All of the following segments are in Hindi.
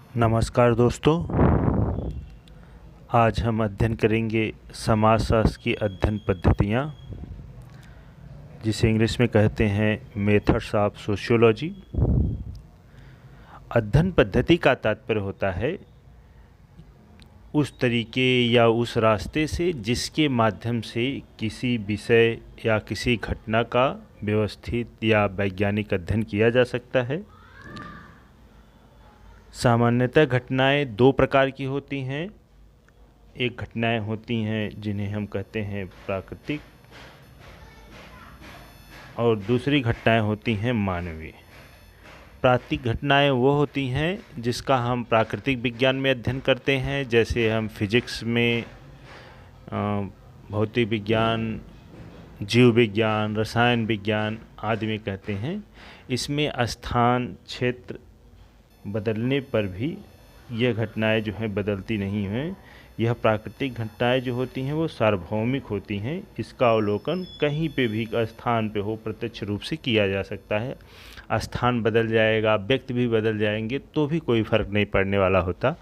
नमस्कार दोस्तों। आज हम अध्ययन करेंगे समाजशास्त्र की अध्ययन पद्धतियाँ, जिसे इंग्लिश में कहते हैं मेथड्स ऑफ सोशियोलॉजी। अध्ययन पद्धति का तात्पर्य होता है उस तरीके या उस रास्ते से जिसके माध्यम से किसी विषय या किसी घटना का व्यवस्थित या वैज्ञानिक अध्ययन किया जा सकता है। सामान्यतः घटनाएं दो प्रकार की होती हैं। एक घटनाएं होती हैं जिन्हें हम कहते हैं प्राकृतिक, और दूसरी घटनाएं होती हैं मानवीय। प्राकृतिक घटनाएं वो होती हैं जिसका हम प्राकृतिक विज्ञान में अध्ययन करते हैं, जैसे हम फिजिक्स में, भौतिक विज्ञान, जीव विज्ञान, रसायन विज्ञान आदि में कहते हैं। इसमें स्थान क्षेत्र बदलने पर भी यह घटनाएं जो हैं बदलती नहीं हैं। यह प्राकृतिक घटनाएं जो होती हैं वो सार्वभौमिक होती हैं। इसका अवलोकन कहीं पे भी स्थान पे हो प्रत्यक्ष रूप से किया जा सकता है। स्थान बदल जाएगा, व्यक्ति भी बदल जाएंगे तो भी कोई फर्क नहीं पड़ने वाला होता।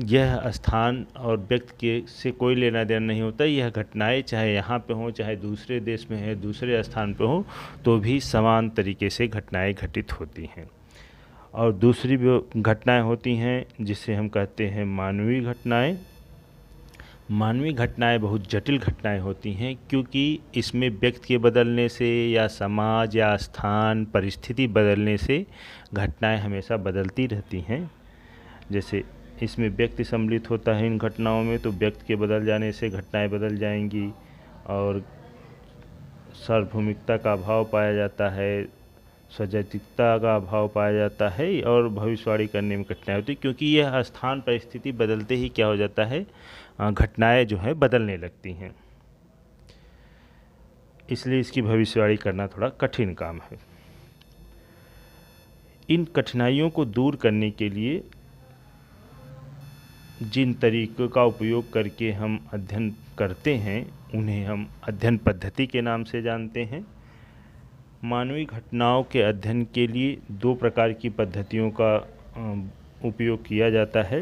यह स्थान और व्यक्ति के से कोई लेना देना नहीं होता। यह घटनाएं चाहे यहाँ पे हों, चाहे दूसरे देश में है, दूसरे स्थान पे हो, तो भी समान तरीके से घटनाएं घटित होती हैं। और दूसरी घटनाएं होती हैं जिसे हम कहते हैं मानवीय घटनाएं। मानवीय घटनाएं बहुत जटिल घटनाएं होती हैं, क्योंकि इसमें व्यक्ति के बदलने से या समाज या स्थान परिस्थिति बदलने से घटनाएं हमेशा बदलती रहती हैं। जैसे इसमें व्यक्ति सम्मिलित होता है इन घटनाओं में, तो व्यक्ति के बदल जाने से घटनाएं बदल जाएंगी, और सार्वभौमिकता का अभाव पाया जाता है, सजैतिकता का अभाव पाया जाता है, और भविष्यवाणी करने में कठिनाई होती है, क्योंकि यह स्थान परिस्थिति बदलते ही क्या हो जाता है, घटनाएं जो है बदलने लगती हैं। इसलिए इसकी भविष्यवाणी करना थोड़ा कठिन काम है। इन कठिनाइयों को दूर करने के लिए जिन तरीक़ों का उपयोग करके हम अध्ययन करते हैं उन्हें हम अध्ययन पद्धति के नाम से जानते हैं। मानवीय घटनाओं के अध्ययन के लिए दो प्रकार की पद्धतियों का उपयोग किया जाता है।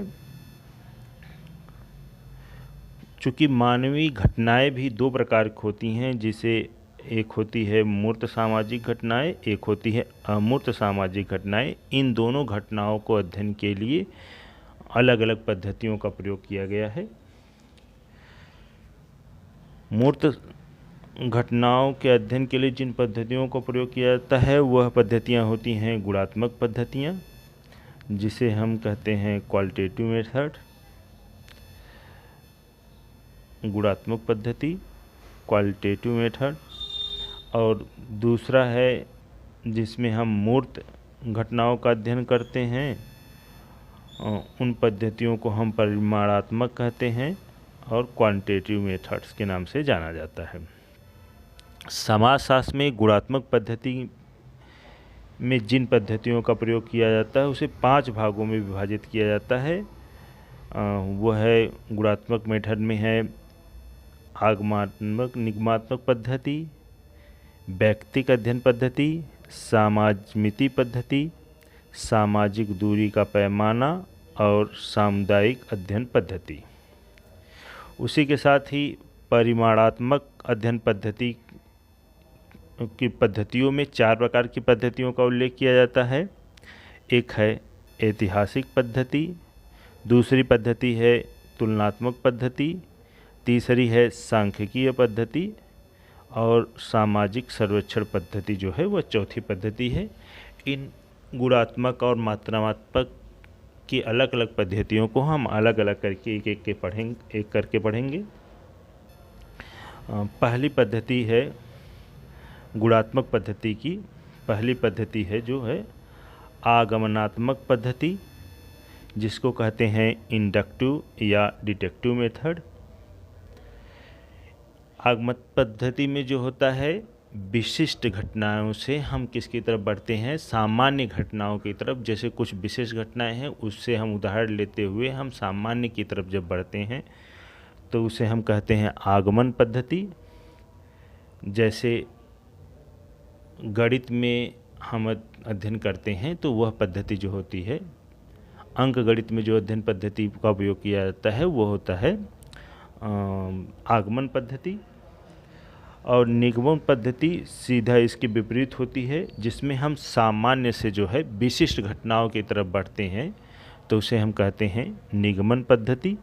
चूँकि मानवीय घटनाएं भी दो प्रकार की होती हैं, जिसे एक होती है मूर्त सामाजिक घटनाएं, एक होती है अमूर्त सामाजिक घटनाएं। इन दोनों घटनाओं को अध्ययन के लिए अलग अलग पद्धतियों का प्रयोग किया गया है। मूर्त घटनाओं के अध्ययन के लिए जिन पद्धतियों का प्रयोग किया जाता है वह पद्धतियां होती हैं गुणात्मक पद्धतियां, जिसे हम कहते हैं क्वालिटेटिव मेथड। गुणात्मक पद्धति, क्वालिटेटिव मेथड। और दूसरा है जिसमें हम मूर्त घटनाओं का अध्ययन करते हैं, उन पद्धतियों को हम परिमाणात्मक कहते हैं और क्वांटिटेटिव मेथड्स के नाम से जाना जाता है। समाजशास्त्र में गुणात्मक पद्धति में जिन पद्धतियों का प्रयोग किया जाता है उसे 5 भागों में विभाजित किया जाता है। वह है गुणात्मक मेथड में है आगमनात्मक निगमात्मक पद्धति, व्यक्तिक अध्ययन पद्धति, समाजमिति पद्धति, सामाजिक दूरी का पैमाना और सामुदायिक अध्ययन पद्धति। उसी के साथ ही परिमाणात्मक अध्ययन पद्धति की पद्धतियों में 4 प्रकार की पद्धतियों का उल्लेख किया जाता है। एक है ऐतिहासिक पद्धति, दूसरी पद्धति है तुलनात्मक पद्धति, तीसरी है सांख्यिकीय पद्धति, और सामाजिक सर्वेक्षण पद्धति जो है वह चौथी पद्धति है। इन गुणात्मक और मात्रात्मक की अलग अलग पद्धतियों को हम अलग अलग करके एक करके पढ़ेंगे। पहली पद्धति है गुणात्मक पद्धति की पहली पद्धति है जो है आगमनात्मक पद्धति, जिसको कहते हैं इंडक्टिव या डिडक्टिव मेथड। आगमन पद्धति में जो होता है विशिष्ट घटनाओं से हम किसकी तरफ बढ़ते हैं, सामान्य घटनाओं की तरफ। जैसे कुछ विशेष घटनाएं हैं उससे हम उदाहरण लेते हुए हम सामान्य की तरफ जब बढ़ते हैं तो उसे हम कहते हैं आगमन पद्धति। जैसे गणित में हम अध्ययन करते हैं तो वह पद्धति जो होती है अंकगणित में जो अध्ययन पद्धति का उपयोग किया जाता है वो होता है आगमन पद्धति। और निगमन पद्धति सीधा इसके विपरीत होती है, जिसमें हम सामान्य से जो है विशिष्ट घटनाओं की तरफ बढ़ते हैं, तो उसे हम कहते हैं निगमन पद्धति।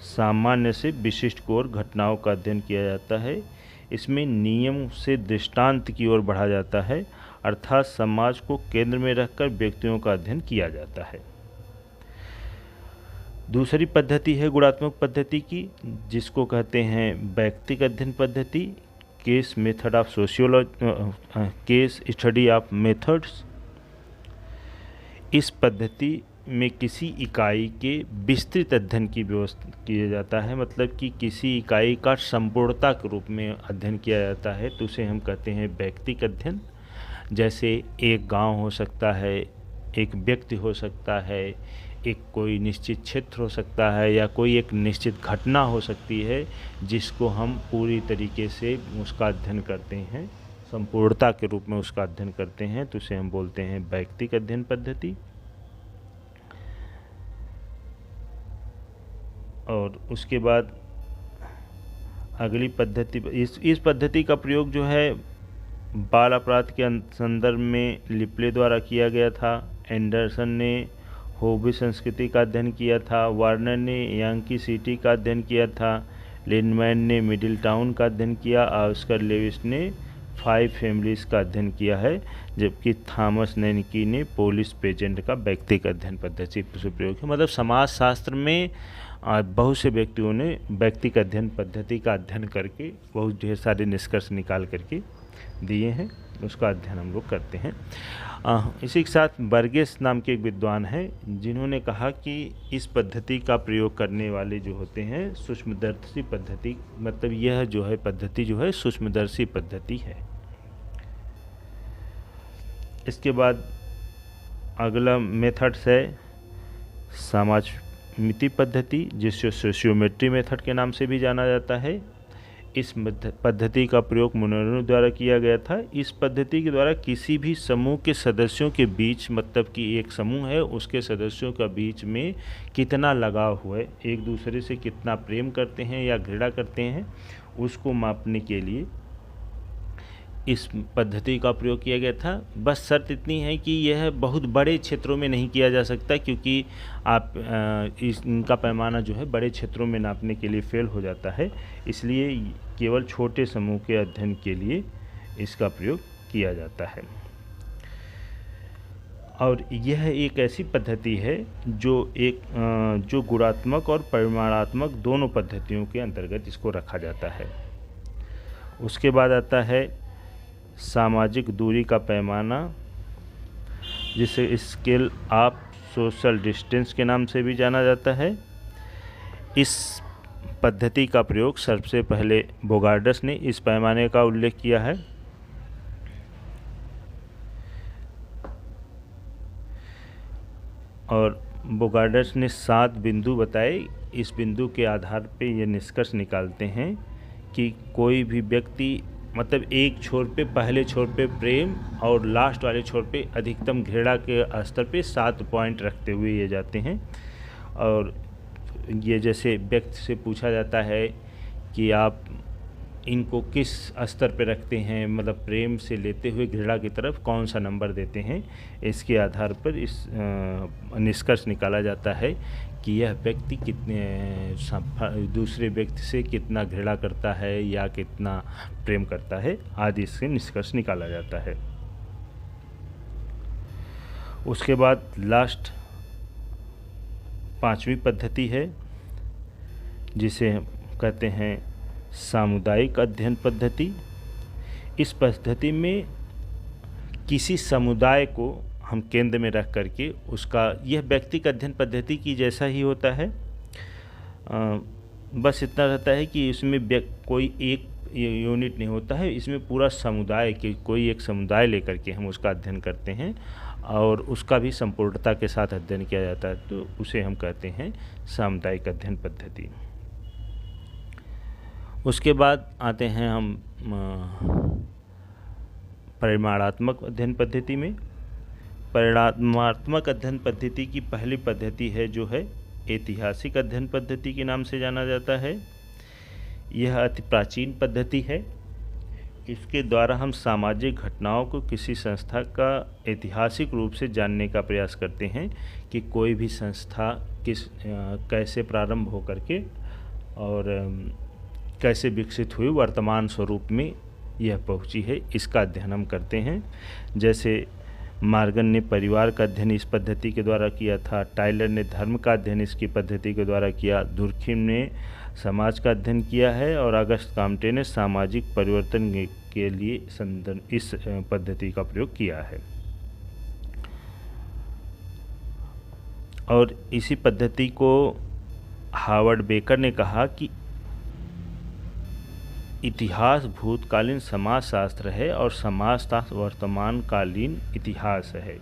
सामान्य से विशिष्ट की ओर घटनाओं का अध्ययन किया जाता है। इसमें नियम से दृष्टांत की ओर बढ़ा जाता है, अर्थात समाज को केंद्र में रखकर व्यक्तियों का अध्ययन किया जाता है। दूसरी पद्धति है गुणात्मक पद्धति की, जिसको कहते हैं व्यक्तिगत अध्ययन पद्धति, case method of sociology, case study of methods. इस पद्धति में किसी इकाई के विस्तृत अध्ययन की व्यवस्था किया जाता है, मतलब कि किसी इकाई का संपूर्णता के रूप में अध्ययन किया जाता है, तो उसे हम कहते हैं व्यक्तिगत अध्ययन। जैसे एक गांव हो सकता है, एक व्यक्ति हो सकता है, एक कोई निश्चित क्षेत्र हो सकता है, या कोई एक निश्चित घटना हो सकती है जिसको हम पूरी तरीके से उसका अध्ययन करते हैं, संपूर्णता के रूप में उसका अध्ययन करते हैं, तो उसे हम बोलते हैं व्यक्तिगत अध्ययन पद्धति। और उसके बाद अगली पद्धति, इस पद्धति का प्रयोग जो है बाल अपराध के संदर्भ में लिपले द्वारा किया गया था। एंडरसन ने होबी संस्कृति का अध्ययन किया था, वार्नर ने यांकी सिटी का अध्ययन किया था, लिंडमैन ने मिडिल टाउन का अध्ययन किया, ऑस्कर लेविस ने 5 फैमिलीज़ का अध्ययन किया है, जबकि थॉमस नेनकी ने पुलिस पेजेंट का व्यक्तिगत अध्ययन पद्धति से प्रयोग किया। मतलब समाज शास्त्र में बहुत से व्यक्तियों ने व्यक्तिगत अध्ययन पद्धति का अध्ययन करके बहुत ढेर सारे निष्कर्ष निकाल करके दिए हैं, उसका अध्ययन हम लोग करते हैं। इसी के साथ बर्गेस नाम के एक विद्वान हैं, जिन्होंने कहा कि इस पद्धति का प्रयोग करने वाले जो होते हैं सूक्ष्मदर्शी पद्धति, मतलब यह जो है पद्धति जो है सूक्ष्मदर्शी पद्धति है। इसके बाद अगला मेथड्स है समाजमिति पद्धति, जिसे सोशियोमेट्री मेथड के नाम से भी जाना जाता है। इस पद्धति का प्रयोग मुनरो द्वारा किया गया था। इस पद्धति के द्वारा किसी भी समूह के सदस्यों के बीच, मतलब कि एक समूह है उसके सदस्यों का बीच में कितना लगाव है, एक दूसरे से कितना प्रेम करते हैं या घृणा करते हैं, उसको मापने के लिए इस पद्धति का प्रयोग किया गया था। बस शर्त इतनी है कि यह बहुत बड़े क्षेत्रों में नहीं किया जा सकता, क्योंकि आप इनका पैमाना जो है बड़े क्षेत्रों में नापने के लिए फेल हो जाता है, इसलिए केवल छोटे समूह के अध्ययन के लिए इसका प्रयोग किया जाता है। और यह एक ऐसी पद्धति है जो गुणात्मक और परिमाणात्मक दोनों पद्धतियों के अंतर्गत इसको रखा जाता है। उसके बाद आता है सामाजिक दूरी का पैमाना, जिसे स्केल ऑफ सोशल डिस्टेंस के नाम से भी जाना जाता है। इस पद्धति का प्रयोग सबसे पहले बोगार्डस ने इस पैमाने का उल्लेख किया है। और बोगार्डस ने 7 बिंदु बताए। इस बिंदु के आधार पे ये निष्कर्ष निकालते हैं कि कोई भी व्यक्ति, मतलब एक छोर पे, पहले छोर पे प्रेम और लास्ट वाले छोर पे अधिकतम घृणा के स्तर पे 7 पॉइंट रखते हुए ये जाते हैं। और ये जैसे व्यक्ति से पूछा जाता है कि आप इनको किस स्तर पे रखते हैं, मतलब प्रेम से लेते हुए घृणा की तरफ कौन सा नंबर देते हैं, इसके आधार पर इस निष्कर्ष निकाला जाता है कि यह व्यक्ति कितने दूसरे व्यक्ति से कितना घृणा करता है या कितना प्रेम करता है आदि, इससे निष्कर्ष निकाला जाता है। उसके बाद लास्ट 5वीं पद्धति है, जिसे कहते हैं सामुदायिक अध्ययन पद्धति। इस पद्धति में किसी समुदाय को हम केंद्र में रख करके उसका, यह व्यक्तिगत अध्ययन पद्धति की जैसा ही होता है, बस इतना रहता है कि इसमें कोई एक यूनिट नहीं होता है, इसमें पूरा समुदाय के, कोई एक समुदाय लेकर के हम उसका अध्ययन करते हैं और उसका भी संपूर्णता के साथ अध्ययन किया जाता है, तो उसे हम कहते हैं सामुदायिक अध्ययन पद्धति। उसके बाद आते हैं हम परिमाणात्मक अध्ययन पद्धति में। परिमाणात्मक अध्ययन पद्धति की पहली पद्धति है जो है ऐतिहासिक अध्ययन पद्धति के नाम से जाना जाता है। यह अति प्राचीन पद्धति है। इसके द्वारा हम सामाजिक घटनाओं को किसी संस्था का ऐतिहासिक रूप से जानने का प्रयास करते हैं कि कोई भी संस्था कैसे प्रारंभ हो करके और कैसे विकसित हुई, वर्तमान स्वरूप में यह पहुंची है, इसका अध्ययन हम करते हैं। जैसे मार्गन ने परिवार का अध्ययन इस पद्धति के द्वारा किया था, टाइलर ने धर्म का अध्ययन इसकी पद्धति के द्वारा किया, दुर्खिम ने समाज का अध्ययन किया है और अगस्त काम्टे ने सामाजिक परिवर्तन के लिए इस पद्धति का प्रयोग किया है। और इसी पद्धति को हावर्ड बेकर ने कहा कि इतिहास भूतकालीन समाजशास्त्र है और समाजशास्त्र वर्तमानकालीन इतिहास है।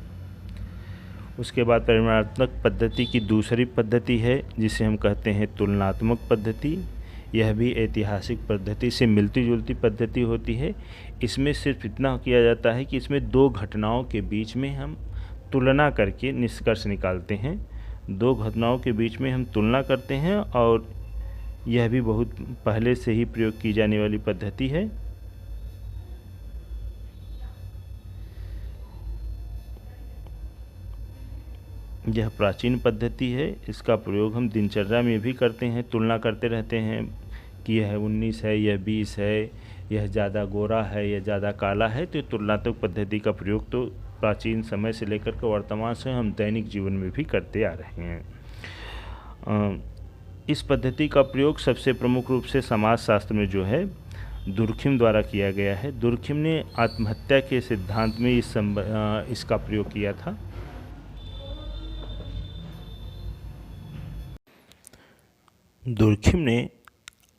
उसके बाद परिमाणात्मक पद्धति की दूसरी पद्धति है जिसे हम कहते हैं तुलनात्मक पद्धति। यह भी ऐतिहासिक पद्धति से मिलती जुलती पद्धति होती है। इसमें सिर्फ इतना किया जाता है कि इसमें दो घटनाओं के बीच में हम तुलना करके निष्कर्ष निकालते हैं। दो घटनाओं के बीच में हम तुलना करते हैं और यह भी बहुत पहले से ही प्रयोग की जाने वाली पद्धति है। यह प्राचीन पद्धति है। इसका प्रयोग हम दिनचर्या में भी करते हैं, तुलना करते रहते हैं कि यह 19 है, यह 20 है, यह ज़्यादा गोरा है, यह ज़्यादा काला है। तो तुलनात्मक पद्धति का प्रयोग तो प्राचीन समय से लेकर के वर्तमान से हम दैनिक जीवन में भी करते आ रहे हैं। इस पद्धति का प्रयोग सबसे प्रमुख रूप से समाजशास्त्र में जो है दुर्खिम द्वारा किया गया है। दुर्खिम ने आत्महत्या के सिद्धांत में इसका प्रयोग किया था। दुर्खिम ने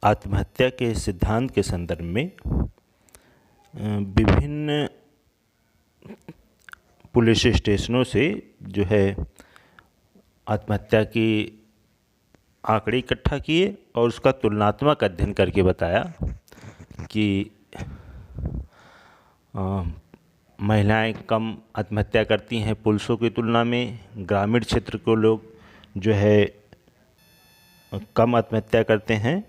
आत्महत्या के सिद्धांत के संदर्भ में विभिन्न पुलिस स्टेशनों से जो है आत्महत्या की आंकड़े इकट्ठा किए और उसका तुलनात्मक अध्ययन करके बताया कि महिलाएं कम आत्महत्या करती हैं पुरुषों की तुलना में। ग्रामीण क्षेत्र को लोग जो है कम आत्महत्या करते हैं,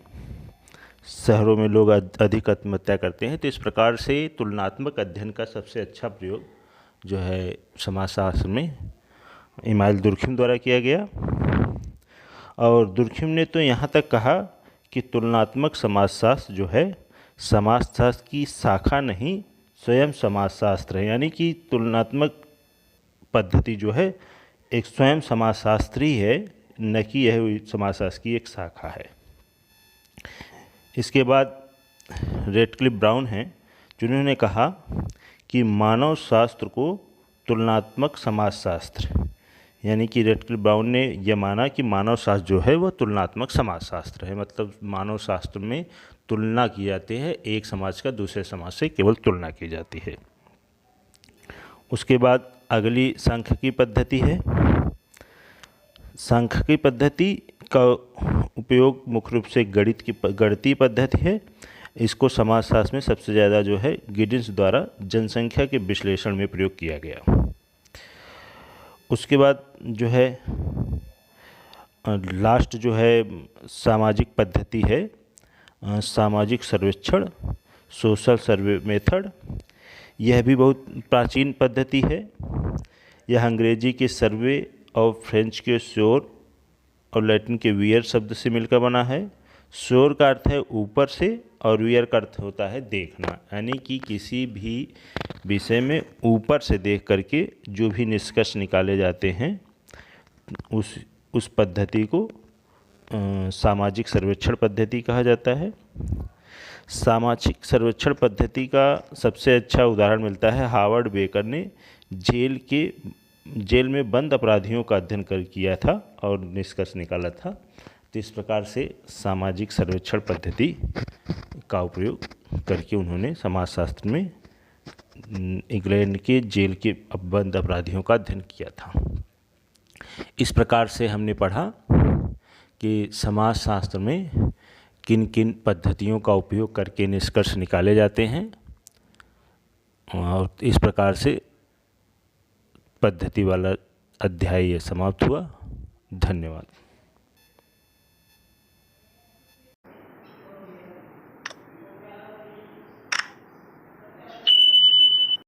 शहरों में लोग अधिक आत्महत्या करते हैं। तो इस प्रकार से तुलनात्मक अध्ययन का सबसे अच्छा प्रयोग जो है समाजशास्त्र में इमाइल दुर्खिम द्वारा किया गया। और दुर्खिम ने तो यहाँ तक कहा कि तुलनात्मक समाजशास्त्र जो है समाजशास्त्र की शाखा नहीं, स्वयं समाजशास्त्र है। यानी कि तुलनात्मक पद्धति जो है एक स्वयं समाजशास्त्र ही है, न कि यह समाजशास्त्र की एक शाखा है। इसके बाद रेडक्लिफ ब्राउन हैं जिन्होंने कहा कि मानव शास्त्र को तुलनात्मक समाजशास्त्र, यानी कि रेडक्लिफ ब्राउन ने यह माना कि मानव शास्त्र जो है वह तुलनात्मक समाजशास्त्र है। मतलब मानव शास्त्र में तुलना की जाती है, एक समाज का दूसरे समाज से केवल तुलना की जाती है। उसके बाद अगली सांख्यिकी पद्धति है। सांख्यिकी पद्धति का उपयोग मुख्य रूप से गणितीय पद्धति है। इसको समाजशास्त्र में सबसे ज़्यादा जो है गिडिन्स द्वारा जनसंख्या के विश्लेषण में प्रयोग किया गया। उसके बाद जो है लास्ट जो है सामाजिक पद्धति है, सामाजिक सर्वेक्षण, सोशल सर्वे मेथड। यह भी बहुत प्राचीन पद्धति है। यह अंग्रेजी के सर्वे और फ्रेंच के श्योर और लैटिन के वियर शब्द से मिलकर बना है। श्योर का अर्थ है ऊपर से और वियर का अर्थ होता है देखना, यानी कि किसी भी विषय में ऊपर से देख करके जो भी निष्कर्ष निकाले जाते हैं उस पद्धति को सामाजिक सर्वेक्षण पद्धति कहा जाता है। सामाजिक सर्वेक्षण पद्धति का सबसे अच्छा उदाहरण मिलता है हावर्ड बेकर ने जेल में बंद अपराधियों का अध्ययन किया था और निष्कर्ष निकाला था। तो इस प्रकार से सामाजिक सर्वेक्षण पद्धति का उपयोग करके उन्होंने समाजशास्त्र में इंग्लैंड के जेल के बंद अपराधियों का अध्ययन किया था। इस प्रकार से हमने पढ़ा कि समाजशास्त्र में किन किन पद्धतियों का उपयोग करके निष्कर्ष निकाले जाते हैं। और इस प्रकार से पद्धति वाला अध्याय ये समाप्त हुआ। धन्यवाद।